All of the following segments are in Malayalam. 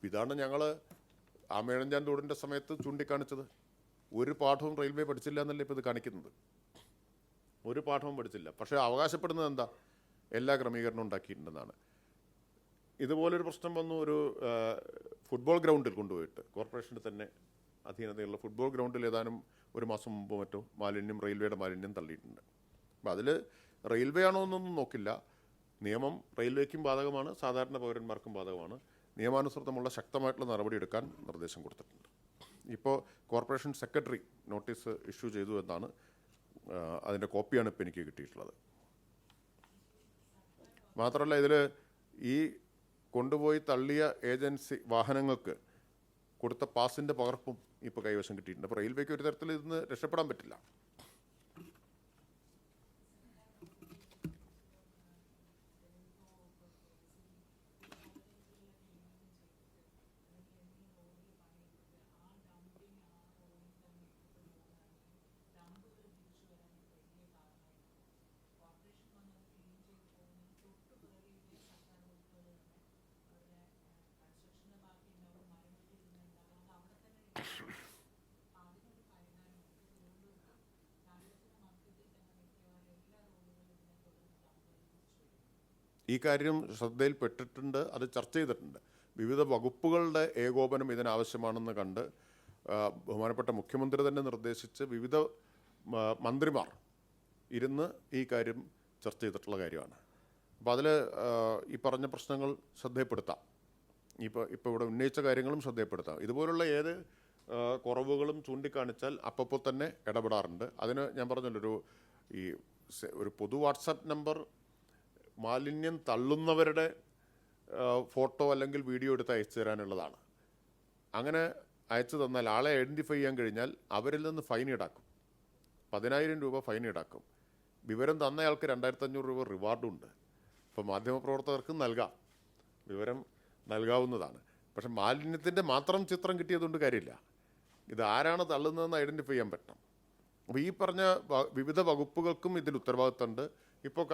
ഇതാണ് ഞങ്ങൾ ആമേഴഞ്ചാൻ തോടിൻ്റെ സമയത്ത് ചൂണ്ടിക്കാണിച്ചത്. ഒരു പാഠവും റെയിൽവേ പഠിച്ചില്ല എന്നല്ലേ ഇപ്പോൾ ഇത് കാണിക്കുന്നത്. ഒരു പാഠവും പഠിച്ചില്ല. പക്ഷേ അവകാശപ്പെടുന്നത് എന്താ? എല്ലാ ക്രമീകരണവും ഉണ്ടാക്കിയിട്ടുണ്ടെന്നാണ്. ഇതുപോലൊരു പ്രശ്നം വന്നു. ഒരു ഫുട്ബോൾ ഗ്രൗണ്ടിൽ കൊണ്ടുപോയിട്ട് കോർപ്പറേഷൻ്റെ തന്നെ അധീനതയുള്ള ഫുട്ബോൾ ഗ്രൗണ്ടിൽ ഏതാനും ഒരു മാസം മുമ്പ് മറ്റോ റെയിൽവേയുടെ മാലിന്യം തള്ളിയിട്ടുണ്ട്. അപ്പോൾ അതിൽ റെയിൽവേ ആണോ എന്നൊന്നും നോക്കില്ല. നിയമം റെയിൽവേക്കും ബാധകമാണ്, സാധാരണ പൗരന്മാർക്കും ബാധകമാണ്. നിയമാനുസൃതമുള്ള ശക്തമായിട്ടുള്ള നടപടി എടുക്കാൻ നിർദ്ദേശം കൊടുത്തിട്ടുണ്ട്. ഇപ്പോൾ കോർപ്പറേഷൻ സെക്രട്ടറി നോട്ടീസ് ഇഷ്യൂ ചെയ്തു എന്നാണ്, അതിൻ്റെ കോപ്പിയാണ് ഇപ്പോൾ എനിക്ക് കിട്ടിയിട്ടുള്ളത്. മാത്രമല്ല ഇതിൽ ഈ കൊണ്ടുപോയി തള്ളിയ ഏജൻസി വാഹനങ്ങൾക്ക് കൊടുത്ത പാസിൻ്റെ പകർപ്പും ഇപ്പോൾ കൈവശം കിട്ടിയിട്ടുണ്ട്. അപ്പോൾ റെയിൽവേക്ക് ഒരു തരത്തിൽ ഇതിന് രക്ഷപ്പെടാൻ പറ്റില്ല. ഈ കാര്യം ശ്രദ്ധയിൽപ്പെട്ടിട്ടുണ്ട്, അത് ചർച്ച ചെയ്തിട്ടുണ്ട്. വിവിധ വകുപ്പുകളുടെ ഏകോപനം ഇതിനാവശ്യമാണെന്ന് കണ്ട് ബഹുമാനപ്പെട്ട മുഖ്യമന്ത്രി തന്നെ നിർദ്ദേശിച്ച് വിവിധ മന്ത്രിമാർ ഇരുന്ന് ഈ കാര്യം ചർച്ച ചെയ്തിട്ടുള്ള കാര്യമാണ്. അപ്പോൾ അതിൽ ഈ പറഞ്ഞ പ്രശ്നങ്ങൾ ശ്രദ്ധയപ്പെടുത്താം. ഇപ്പോൾ ഇവിടെ ഉന്നയിച്ച കാര്യങ്ങളും ശ്രദ്ധയപ്പെടുത്താം. ഇതുപോലുള്ള ഏത് കുറവുകളും ചൂണ്ടിക്കാണിച്ചാൽ അപ്പോൾ തന്നെ ഇടപെടാറുണ്ട്. അതിന് ഞാൻ പറഞ്ഞല്ലോ, ഒരു പൊതു വാട്സാപ്പ് നമ്പർ മാലിന്യം തള്ളുന്നവരുടെ ഫോട്ടോ അല്ലെങ്കിൽ വീഡിയോ എടുത്ത് അയച്ചു തരാനുള്ളതാണ്. അങ്ങനെ അയച്ചു തന്നാൽ ആളെ ഐഡൻറ്റിഫൈ ചെയ്യാൻ കഴിഞ്ഞാൽ അവരിൽ നിന്ന് ഫൈൻ ഈടാക്കും. 10,000 രൂപ ഫൈൻ ഈടാക്കും. വിവരം തന്നയാൾക്ക് 2,500 രൂപ റിവാർഡും ഉണ്ട്. ഇപ്പോൾ മാധ്യമപ്രവർത്തകർക്ക് നൽകാം, വിവരം നൽകാവുന്നതാണ്. പക്ഷെ മാലിന്യത്തിൻ്റെ മാത്രം ചിത്രം കിട്ടിയതുകൊണ്ട് കാര്യമില്ല. ഇത് ആരാണ് തള്ളുന്നതെന്ന് ഐഡൻറ്റിഫൈ ചെയ്യാൻ പറ്റണം. അപ്പോൾ ഈ പറഞ്ഞ വിവിധ വകുപ്പുകൾക്കും ഇതിൽ ഉത്തരവാദിത്തമുണ്ട്. ഇപ്പോൾ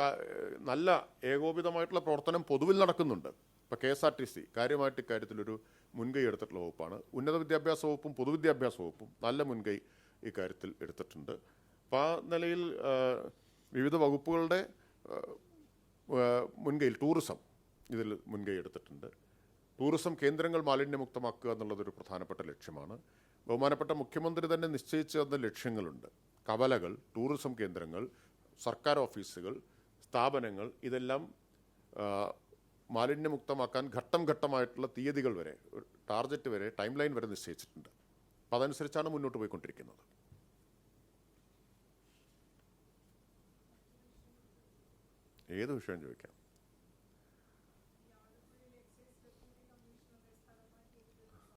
നല്ല ഏകോപിതമായിട്ടുള്ള പ്രവർത്തനം പൊതുവിൽ നടക്കുന്നുണ്ട്. ഇപ്പോൾ KSRTC കാര്യമായിട്ട് ഇക്കാര്യത്തിലൊരു മുൻകൈ എടുത്തിട്ടുള്ള വകുപ്പാണ്. ഉന്നത വിദ്യാഭ്യാസ വകുപ്പും പൊതുവിദ്യാഭ്യാസ വകുപ്പും നല്ല മുൻകൈ ഇക്കാര്യത്തിൽ എടുത്തിട്ടുണ്ട്. അപ്പോൾ ആ നിലയിൽ വിവിധ വകുപ്പുകളുടെ മുൻകൈയിൽ ടൂറിസം ഇതിൽ മുൻകൈ എടുത്തിട്ടുണ്ട്. ടൂറിസം കേന്ദ്രങ്ങൾ മാലിന്യമുക്തമാക്കുക എന്നുള്ളതൊരു പ്രധാനപ്പെട്ട ലക്ഷ്യമാണ്. ബഹുമാനപ്പെട്ട മുഖ്യമന്ത്രി തന്നെ നിശ്ചയിച്ചു തന്ന ലക്ഷ്യങ്ങളുണ്ട്. കവലകൾ, ടൂറിസം കേന്ദ്രങ്ങൾ, സർക്കാർ ഓഫീസുകൾ, സ്ഥാപനങ്ങൾ, ഇതെല്ലാം മാലിന്യമുക്തമാക്കാൻ ഘട്ടം ഘട്ടമായിട്ടുള്ള തീയതികൾ വരെ, ടാർഗറ്റ് വരെ, ടൈം ലൈൻ വരെ നിശ്ചയിച്ചിട്ടുണ്ട്. അപ്പോൾ അതനുസരിച്ചാണ് മുന്നോട്ട് പോയിക്കൊണ്ടിരിക്കുന്നത്. ഏത് വിഷയം ചോദിക്കാം.